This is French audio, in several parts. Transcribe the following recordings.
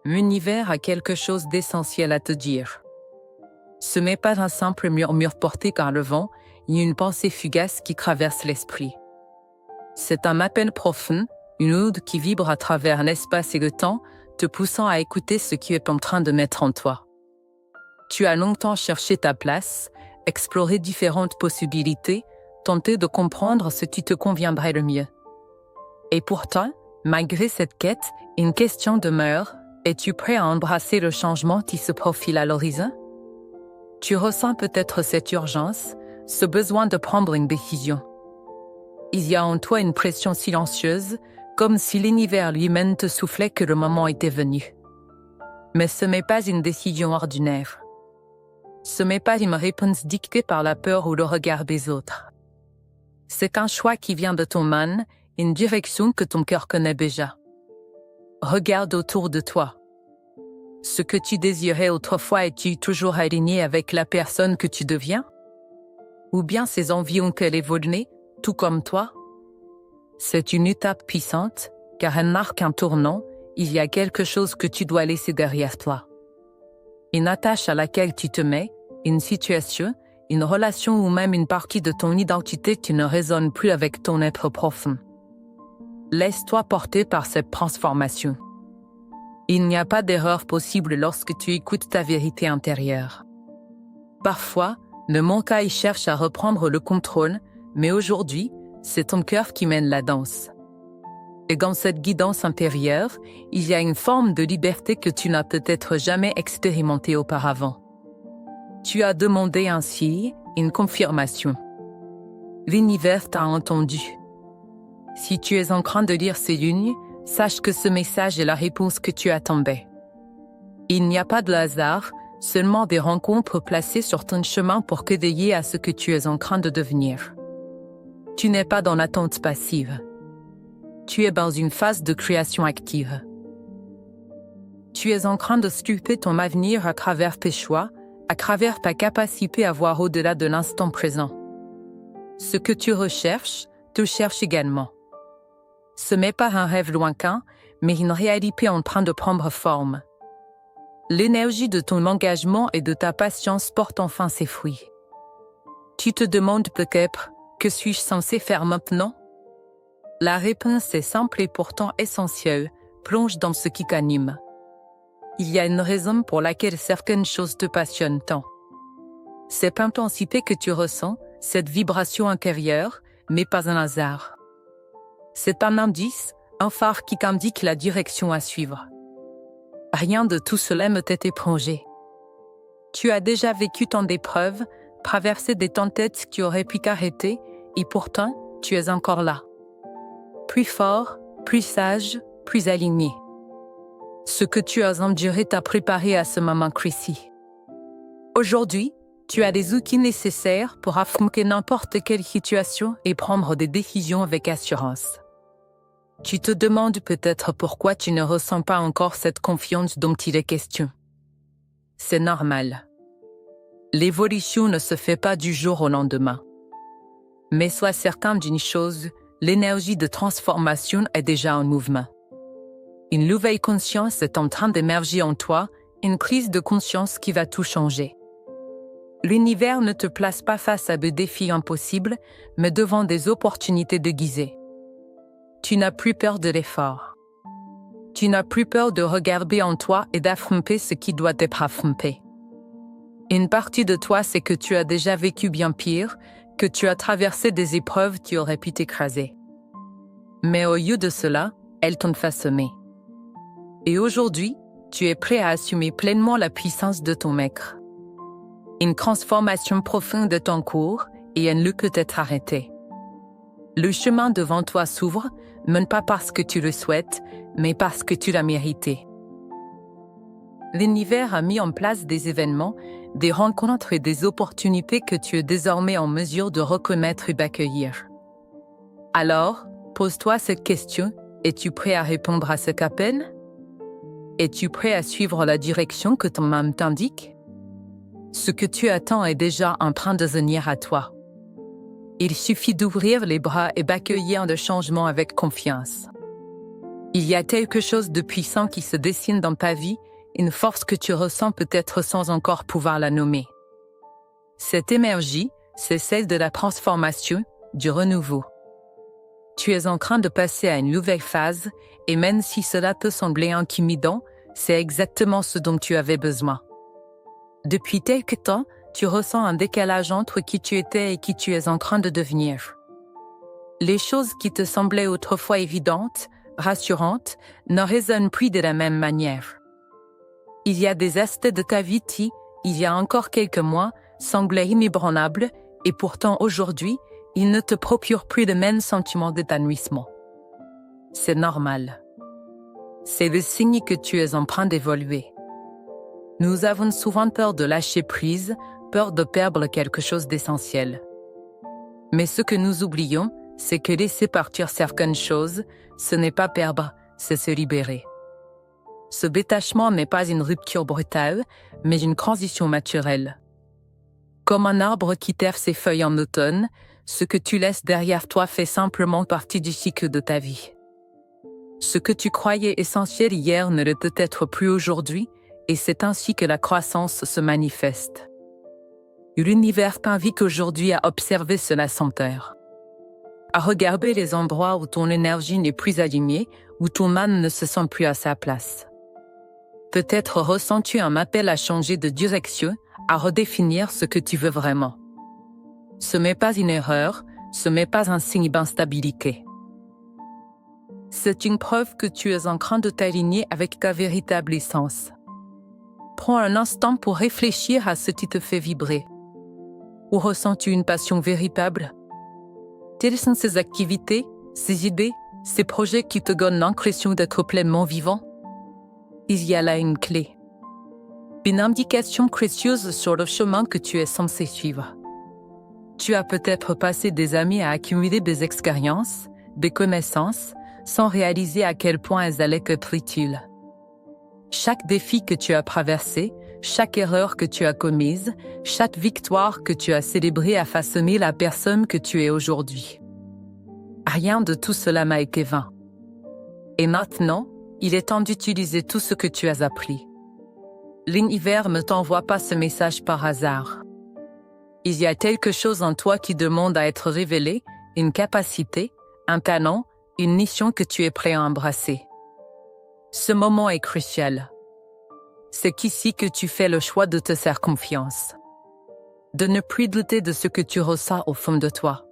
L'univers a quelque chose d'essentiel à te dire. Ce n'est pas un simple murmure porté par le vent, ni une pensée fugace qui traverse l'esprit. C'est un appel profond, une ode qui vibre à travers l'espace et le temps, te poussant à écouter ce qui est en train de mettre en toi. Tu as longtemps cherché ta place, exploré différentes possibilités, tenté de comprendre ce qui te conviendrait le mieux. Et pourtant, malgré cette quête, une question demeure: es-tu prêt à embrasser le changement qui se profile à l'horizon? Tu ressens peut-être cette urgence, ce besoin de prendre une décision. Il y a en toi une pression silencieuse, comme si l'univers lui-même te soufflait que le moment était venu. Mais ce n'est pas une décision ordinaire. Ce n'est pas une réponse dictée par la peur ou le regard des autres. C'est un choix qui vient de ton âme, une direction que ton cœur connaît déjà. Regarde autour de toi. Ce que tu désirais autrefois est-il toujours aligné avec la personne que tu deviens? Ou bien ces envies ont-elles évolué, tout comme toi? C'est une étape puissante, car elle marque un tournant, il y a quelque chose que tu dois laisser derrière toi. Une attache à laquelle tu te mets, une situation, une relation ou même une partie de ton identité qui ne résonne plus avec ton être profond. Laisse-toi porter par cette transformation. Il n'y a pas d'erreur possible lorsque tu écoutes ta vérité intérieure. Parfois, le mental cherche à reprendre le contrôle, mais aujourd'hui, c'est ton cœur qui mène la danse. Et dans cette guidance intérieure, il y a une forme de liberté que tu n'as peut-être jamais expérimentée auparavant. Tu as demandé ainsi une confirmation. L'univers t'a entendu. Si tu es en train de lire ces lignes, sache que ce message est la réponse que tu attendais. Il n'y a pas de hasard, seulement des rencontres placées sur ton chemin pour t'éveiller à ce que tu es en train de devenir. Tu n'es pas dans l'attente passive. Tu es dans une phase de création active. Tu es en train de sculpter ton avenir à travers tes choix, à travers ta capacité à voir au-delà de l'instant présent. Ce que tu recherches, te cherche également. Ce n'est pas un rêve lointain, mais une réalité en train de prendre forme. L'énergie de ton engagement et de ta patience porte enfin ses fruits. Tu te demandes peut-être: que suis-je censé faire maintenant? La réponse est simple et pourtant essentielle: plonge dans ce qui t'anime. Il y a une raison pour laquelle certaines choses te passionnent tant. Cette intensité que tu ressens, cette vibration intérieure, n'est pas un hasard. C'est un indice, un phare qui t'indique la direction à suivre. Rien de tout cela ne t'est étranger. Tu as déjà vécu tant d'épreuves, traversé des tempêtes qui auraient pu t'arrêter, et pourtant, tu es encore là. Plus fort, plus sage, plus aligné. Ce que tu as enduré t'a préparé à ce moment précis. Aujourd'hui, tu as les outils nécessaires pour affronter n'importe quelle situation et prendre des décisions avec assurance. Tu te demandes peut-être pourquoi tu ne ressens pas encore cette confiance dont il est question. C'est normal. L'évolution ne se fait pas du jour au lendemain. Mais sois certain d'une chose, l'énergie de transformation est déjà en mouvement. Une nouvelle conscience est en train d'émerger en toi, une prise de conscience qui va tout changer. L'univers ne te place pas face à des défis impossibles, mais devant des opportunités déguisées. Tu n'as plus peur de l'effort. Tu n'as plus peur de regarder en toi et d'affronter ce qui doit être affronté. Une partie de toi sait que tu as déjà vécu bien pire, que tu as traversé des épreuves qui auraient pu t'écraser. Mais au lieu de cela, elles t'ont façonné. Et aujourd'hui, tu es prêt à assumer pleinement la puissance de ton maître. Une transformation profonde de ton cours et elle ne peut être arrêtée. Le chemin devant toi s'ouvre, non pas parce que tu le souhaites, mais parce que tu l'as mérité. L'univers a mis en place des événements, des rencontres et des opportunités que tu es désormais en mesure de reconnaître et d'accueillir. Alors, pose-toi cette question: es-tu prêt à répondre à cet appel? Es-tu prêt à suivre la direction que ton âme t'indique? Ce que tu attends est déjà en train de venir à toi. Il suffit d'ouvrir les bras et d'accueillir le changement avec confiance. Il y a quelque chose de puissant qui se dessine dans ta vie, une force que tu ressens peut-être sans encore pouvoir la nommer. Cette énergie, c'est celle de la transformation, du renouveau. Tu es en train de passer à une nouvelle phase, et même si cela peut sembler intimidant, c'est exactement ce dont tu avais besoin. Depuis quelque temps, tu ressens un décalage entre qui tu étais et qui tu es en train de devenir. Les choses qui te semblaient autrefois évidentes, rassurantes, ne résonnent plus de la même manière. Il y a des aspects de ta vie qui, il y a encore quelques mois, semblaient inébranlables, et pourtant aujourd'hui, ils ne te procurent plus le même sentiment d'épanouissement. C'est normal. C'est le signe que tu es en train d'évoluer. Nous avons souvent peur de lâcher prise, peur de perdre quelque chose d'essentiel. Mais ce que nous oublions, c'est que laisser partir certaines choses, ce n'est pas perdre, c'est se libérer. Ce détachement n'est pas une rupture brutale, mais une transition naturelle. Comme un arbre qui perd ses feuilles en automne, ce que tu laisses derrière toi fait simplement partie du cycle de ta vie. Ce que tu croyais essentiel hier ne le peut être plus aujourd'hui, et c'est ainsi que la croissance se manifeste. L'univers t'invite aujourd'hui à observer cela sans peur. À regarder les endroits où ton énergie n'est plus alignée, où ton âme ne se sent plus à sa place. Peut-être ressens-tu un appel à changer de direction, à redéfinir ce que tu veux vraiment. Ce n'est pas une erreur, ce n'est pas un signe d'instabilité. C'est une preuve que tu es en train de t'aligner avec ta véritable essence. Prends un instant pour réfléchir à ce qui te fait vibrer. Où ressens-tu une passion véritable? Quelles sont ces activités, ces idées, ces projets qui te donnent l'impression d'être pleinement vivant? Il y a là une clé. Une indication précieuse sur le chemin que tu es censé suivre. Tu as peut-être passé des années à accumuler des expériences, des connaissances, sans réaliser à quel point elles allaient être utiles. Chaque défi que tu as traversé, chaque erreur que tu as commise, chaque victoire que tu as célébrée a façonné la personne que tu es aujourd'hui. Rien de tout cela n'a été vain. Et maintenant, il est temps d'utiliser tout ce que tu as appris. L'univers ne t'envoie pas ce message par hasard. Il y a quelque chose en toi qui demande à être révélé, une capacité, un talent, une mission que tu es prêt à embrasser. Ce moment est crucial. C'est ici que tu fais le choix de te faire confiance. De ne plus douter de ce que tu ressens au fond de toi.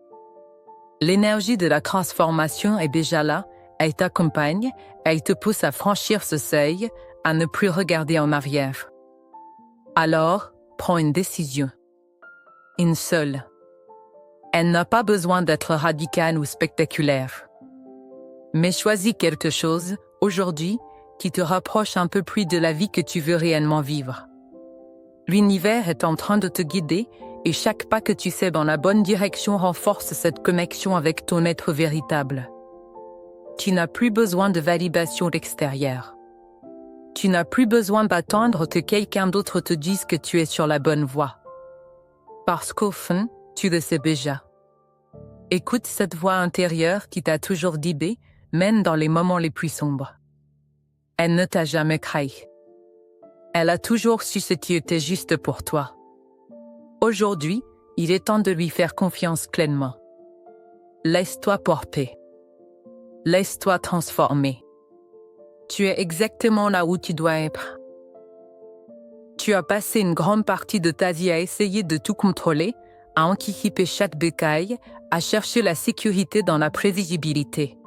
L'énergie de la transformation est déjà là, elle t'accompagne, elle te pousse à franchir ce seuil, à ne plus regarder en arrière. Alors, prends une décision. Une seule. Elle n'a pas besoin d'être radicale ou spectaculaire. Mais choisis quelque chose, aujourd'hui, qui te rapproche un peu plus de la vie que tu veux réellement vivre. L'univers est en train de te guider, et chaque pas que tu fais dans la bonne direction renforce cette connexion avec ton être véritable. Tu n'as plus besoin de validation extérieure. Tu n'as plus besoin d'attendre que quelqu'un d'autre te dise que tu es sur la bonne voie. Parce qu'au fond, tu le sais déjà. Écoute cette voix intérieure qui t'a toujours guidé, même dans les moments les plus sombres. Elle ne t'a jamais trahi. Elle a toujours su ce qui était juste pour toi. Aujourd'hui, il est temps de lui faire confiance pleinement. Laisse-toi porter. Laisse-toi transformer. Tu es exactement là où tu dois être. Tu as passé une grande partie de ta vie à essayer de tout contrôler, à anticiper chaque détail, à chercher la sécurité dans la prévisibilité.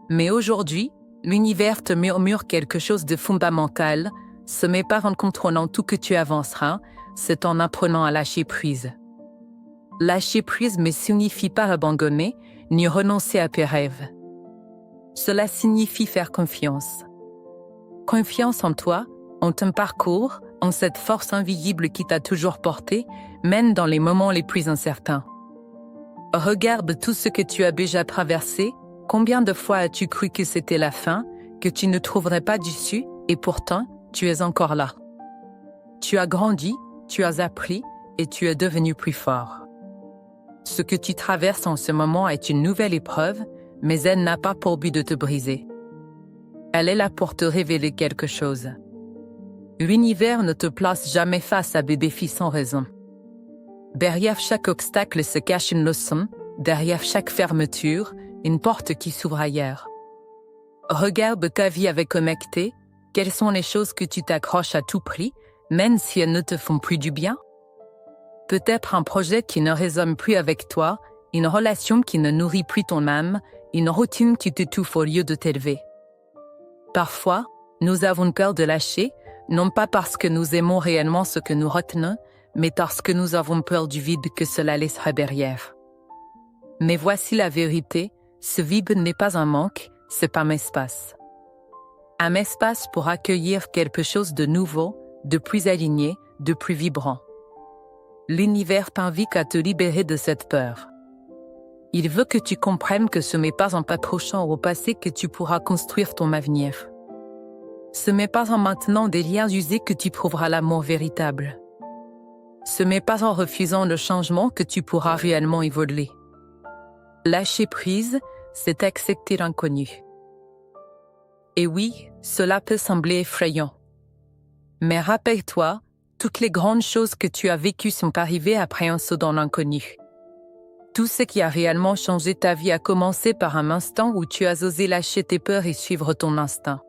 Mais aujourd'hui, l'univers te murmure quelque chose de fondamental. Ce n'est pas en contrôlant tout que tu avanceras, c'est en apprenant à lâcher prise. Lâcher prise ne signifie pas abandonner, ni renoncer à tes rêves. Cela signifie faire confiance. Confiance en toi, en ton parcours, en cette force invisible qui t'a toujours porté, même dans les moments les plus incertains. Regarde tout ce que tu as déjà traversé, combien de fois as-tu cru que c'était la fin, que tu ne trouverais pas d'issue, et pourtant, tu es encore là. Tu as grandi, tu as appris, et tu es devenu plus fort. Ce que tu traverses en ce moment est une nouvelle épreuve, mais elle n'a pas pour but de te briser. Elle est là pour te révéler quelque chose. L'univers ne te place jamais face à des défis sans raison. Derrière chaque obstacle se cache une leçon, derrière chaque fermeture, une porte qui s'ouvre ailleurs. Regarde ta vie avec honnêteté, quelles sont les choses que tu t'accroches à tout prix, même si elles ne te font plus du bien? Peut-être un projet qui ne résonne plus avec toi, une relation qui ne nourrit plus ton âme, une routine qui t'étouffe au lieu de t'élever. Parfois, nous avons peur de lâcher, non pas parce que nous aimons réellement ce que nous retenons, mais parce que nous avons peur du vide que cela laissera derrière. Mais voici la vérité, ce vide n'est pas un manque, c'est un espace. Un espace pour accueillir quelque chose de nouveau, de plus aligné, de plus vibrant. L'univers t'invite à te libérer de cette peur. Il veut que tu comprennes que ce n'est pas en t'accrochant au passé que tu pourras construire ton avenir. Ce n'est pas en maintenant des liens usés que tu trouveras l'amour véritable. Ce n'est pas en refusant le changement que tu pourras réellement évoluer. Lâcher prise, c'est accepter l'inconnu. Et oui, cela peut sembler effrayant. Mais rappelle-toi, toutes les grandes choses que tu as vécues sont arrivées après un saut dans l'inconnu. Tout ce qui a réellement changé ta vie a commencé par un instant où tu as osé lâcher tes peurs et suivre ton instinct.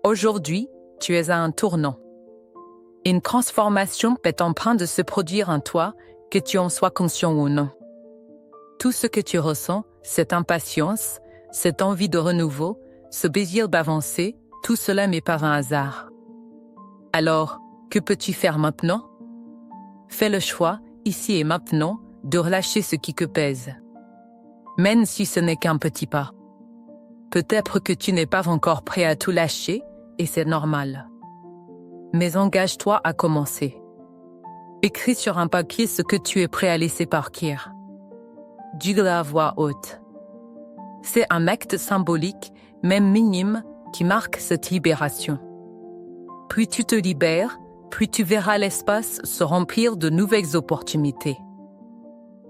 Aujourd'hui, tu es à un tournant. Une transformation est en train de se produire en toi, que tu en sois conscient ou non. Tout ce que tu ressens, cette impatience, cette envie de renouveau, ce désir d'avancer, tout cela n'est pas un hasard. Alors, que peux-tu faire maintenant? Fais le choix, ici et maintenant, de relâcher ce qui te pèse. Même si ce n'est qu'un petit pas. Peut-être que tu n'es pas encore prêt à tout lâcher, et c'est normal. Mais engage-toi à commencer. Écris sur un papier ce que tu es prêt à laisser partir. Dis-le à voix haute. C'est un acte symbolique, même minime, qui marque cette libération. Plus tu te libères, plus tu verras l'espace se remplir de nouvelles opportunités.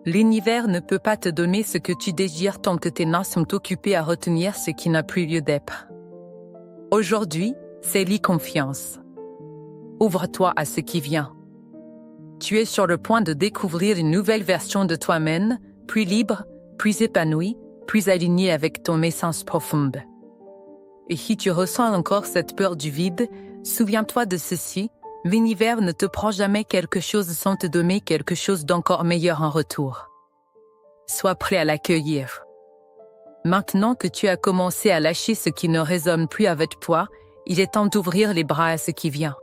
L'univers ne peut pas te donner ce que tu désires tant que tes mains sont occupées à retenir ce qui n'a plus lieu d'être. Aujourd'hui, c'est confiance. Ouvre-toi à ce qui vient. Tu es sur le point de découvrir une nouvelle version de toi-même, plus libre, plus épanouie, plus alignée avec ton essence profonde. Et si tu ressens encore cette peur du vide, souviens-toi de ceci, l'univers ne te prend jamais quelque chose sans te donner quelque chose d'encore meilleur en retour. Sois prêt à l'accueillir. Maintenant que tu as commencé à lâcher ce qui ne résonne plus avec toi, il est temps d'ouvrir les bras à ce qui vient.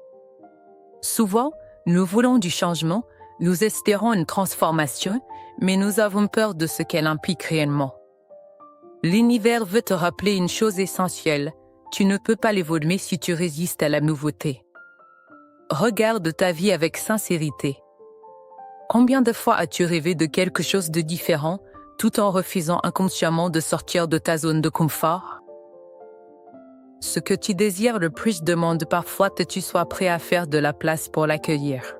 Souvent, nous voulons du changement, nous espérons une transformation, mais nous avons peur de ce qu'elle implique réellement. L'univers veut te rappeler une chose essentielle, tu ne peux pas l'évoluer si tu résistes à la nouveauté. Regarde ta vie avec sincérité. Combien de fois as-tu rêvé de quelque chose de différent, tout en refusant inconsciemment de sortir de ta zone de confort? Ce que tu désires le plus demande parfois que tu sois prêt à faire de la place pour l'accueillir.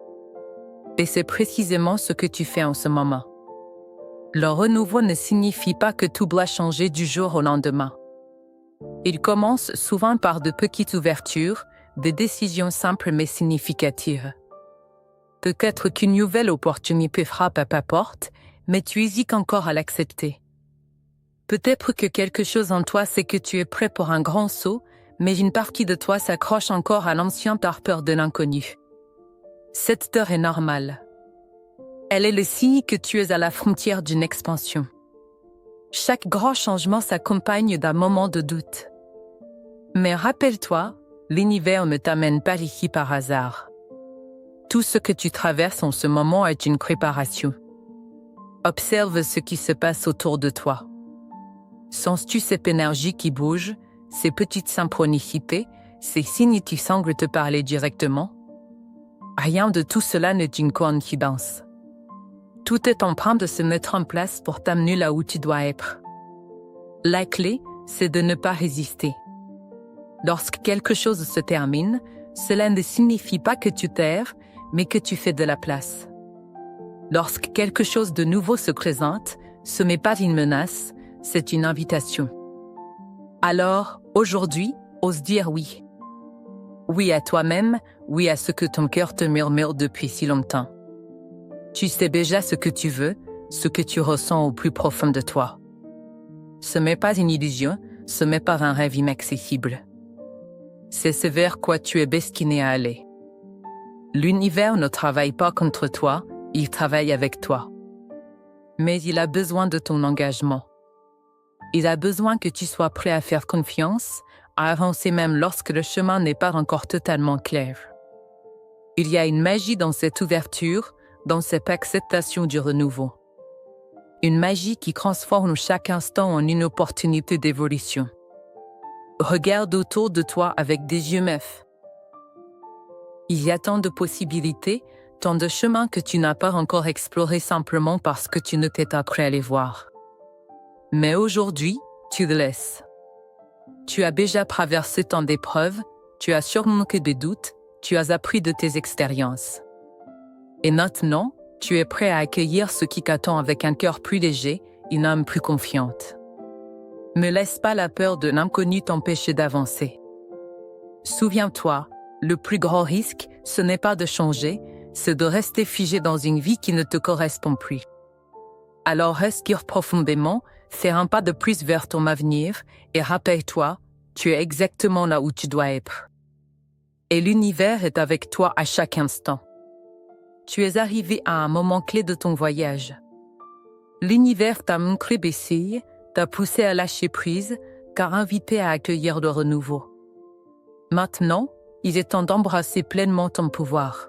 Et c'est précisément ce que tu fais en ce moment. Le renouveau ne signifie pas que tout doit changer du jour au lendemain. Il commence souvent par de petites ouvertures, des décisions simples mais significatives. Peut-être qu'une nouvelle opportunité frappe à ta porte, mais tu hésites encore à l'accepter. Peut-être que quelque chose en toi sait que tu es prêt pour un grand saut, mais une partie de toi s'accroche encore à l'ancien par peur de l'inconnu. Cette peur est normale. Elle est le signe que tu es à la frontière d'une expansion. Chaque grand changement s'accompagne d'un moment de doute. Mais rappelle-toi, l'univers ne t'amène pas ici par hasard. Tout ce que tu traverses en ce moment est une préparation. Observe ce qui se passe autour de toi. Sens-tu cette énergie qui bouge, ces petites synchronicités, ces signes qui semblent te parler directement? Rien de tout cela n'est une coïncidence. Tout est en train de se mettre en place pour t'amener là où tu dois être. La clé, c'est de ne pas résister. Lorsque quelque chose se termine, cela ne signifie pas que tu t'erres, mais que tu fais de la place. Lorsque quelque chose de nouveau se présente, ce n'est pas une menace, c'est une invitation. Alors, aujourd'hui, Ose dire oui. Oui à toi-même, oui à ce que ton cœur te murmure depuis si longtemps. Tu sais déjà ce que tu veux, ce que tu ressens au plus profond de toi. Ce n'est pas une illusion, ce n'est pas un rêve inaccessible. C'est ce vers quoi tu es destiné à aller. L'univers ne travaille pas contre toi, il travaille avec toi. Mais il a besoin de ton engagement. Il a besoin que tu sois prêt à faire confiance, à avancer même lorsque le chemin n'est pas encore totalement clair. Il y a une magie dans cette ouverture, dans cette acceptation du renouveau. Une magie qui transforme chaque instant en une opportunité d'évolution. Regarde autour de toi avec des yeux neufs. Il y a tant de possibilités, tant de chemins que tu n'as pas encore explorés simplement parce que tu ne t'es pas prêt à les voir. Mais aujourd'hui, tu le laisses. Tu as déjà traversé tant d'épreuves, tu as surmonté des doutes, tu as appris de tes expériences. Et maintenant, tu es prêt à accueillir ce qui t'attend avec un cœur plus léger, une âme plus confiante. Ne laisse pas la peur de l'inconnu t'empêcher d'avancer. Souviens-toi, le plus grand risque, ce n'est pas de changer, c'est de rester figé dans une vie qui ne te correspond plus. Alors respire profondément, fais un pas de plus vers ton avenir et rappelle-toi, tu es exactement là où tu dois être. Et l'univers est avec toi à chaque instant. Tu es arrivé à un moment clé de ton voyage. L'univers t'a montré des signes, t'a poussé à lâcher prise, t'a invité à accueillir le renouveau. Maintenant, il est temps d'embrasser pleinement ton pouvoir.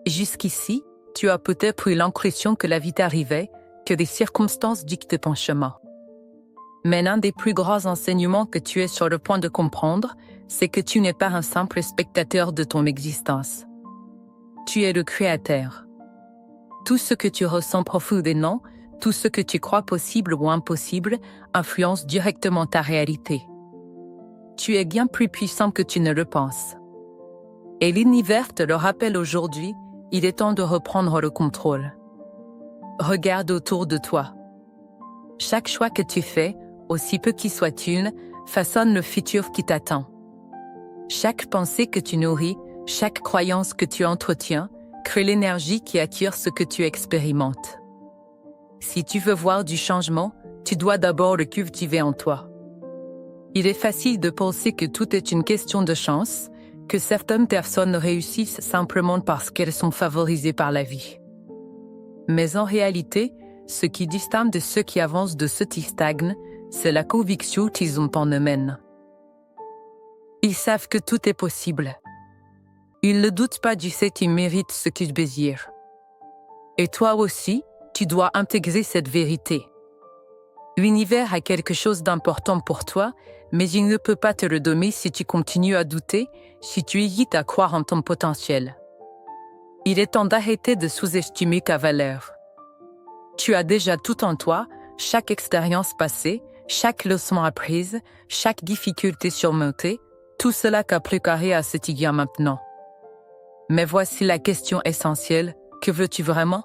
Jusqu'ici, tu as peut-être eu l'impression que la vie t'arrivait, que des circonstances dictent ton chemin. Mais l'un des plus grands enseignements que tu es sur le point de comprendre, c'est que tu n'es pas un simple spectateur de ton existence. Tu es le créateur. Tout ce que tu ressens profondément, tout ce que tu crois possible ou impossible, influence directement ta réalité. Tu es bien plus puissant que tu ne le penses. Et l'univers te le rappelle aujourd'hui, il est temps de reprendre le contrôle. Regarde autour de toi. Chaque choix que tu fais, aussi petit soit-il, façonne le futur qui t'attend. Chaque pensée que tu nourris, chaque croyance que tu entretiens, crée l'énergie qui attire ce que tu expérimentes. Si tu veux voir du changement, tu dois d'abord le cultiver en toi. Il est facile de penser que tout est une question de chance, que certaines personnes réussissent simplement parce qu'elles sont favorisées par la vie. Mais en réalité, ce qui distingue de ceux qui avancent de ceux qui stagnent, c'est la conviction qu'ils ont en eux-mêmes. Ils savent que tout est possible. Ils ne doutent pas du fait qu'ils méritent ce qu'ils désirent. Et toi aussi, tu dois intégrer cette vérité. L'univers a quelque chose d'important pour toi, mais il ne peut pas te le donner si tu continues à douter, si tu hésites à croire en ton potentiel. Il est temps d'arrêter de sous-estimer ta valeur. Tu as déjà tout en toi, chaque expérience passée, chaque leçon apprise, chaque difficulté surmontée, tout cela qu'a préparé à ce qu'il y a maintenant. Mais voici la question essentielle, que veux-tu vraiment?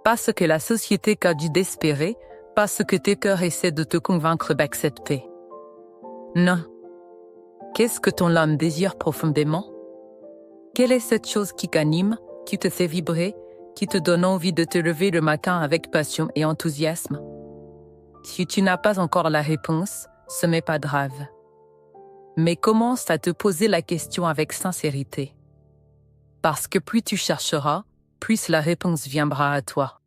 Pas ce que la société t'a dit d'espérer, pas ce que tes cœurs essaient de te convaincre d'accepter. Non. Qu'est-ce que ton âme désire profondément? Quelle est cette chose qui t'anime, qui te fait vibrer, qui te donne envie de te lever le matin avec passion et enthousiasme? Si tu n'as pas encore la réponse, ce n'est pas grave. Mais commence à te poser la question avec sincérité. Parce que plus tu chercheras, plus la réponse viendra à toi.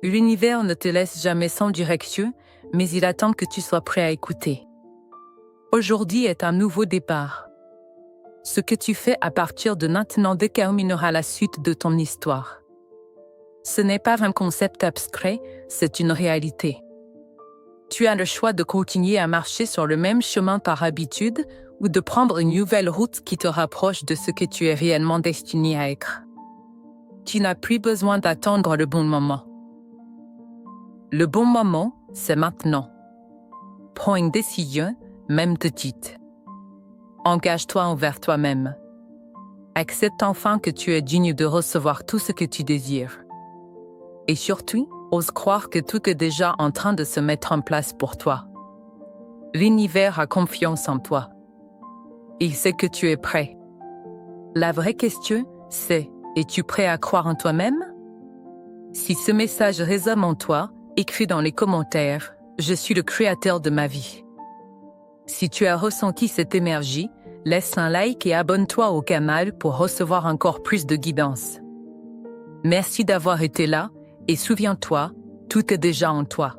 L'univers ne te laisse jamais sans direction, mais il attend que tu sois prêt à écouter. Aujourd'hui est un nouveau départ. Ce que tu fais à partir de maintenant déterminera la suite de ton histoire. Ce n'est pas un concept abstrait, c'est une réalité. Tu as le choix de continuer à marcher sur le même chemin par habitude ou de prendre une nouvelle route qui te rapproche de ce que tu es réellement destiné à être. Tu n'as plus besoin d'attendre le bon moment. Le bon moment, c'est maintenant. Prends une décision, même petite. Engage-toi envers toi-même. Accepte enfin que tu es digne de recevoir tout ce que tu désires. Et surtout, ose croire que tout est déjà en train de se mettre en place pour toi. L'univers a confiance en toi. Il sait que tu es prêt. La vraie question, c'est, es-tu prêt à croire en toi-même? Si ce message résonne en toi, écris dans les commentaires « Je suis le créateur de ma vie ». Si tu as ressenti cette énergie, laisse un like et abonne-toi au canal pour recevoir encore plus de guidance. Merci d'avoir été là et souviens-toi, tout est déjà en toi.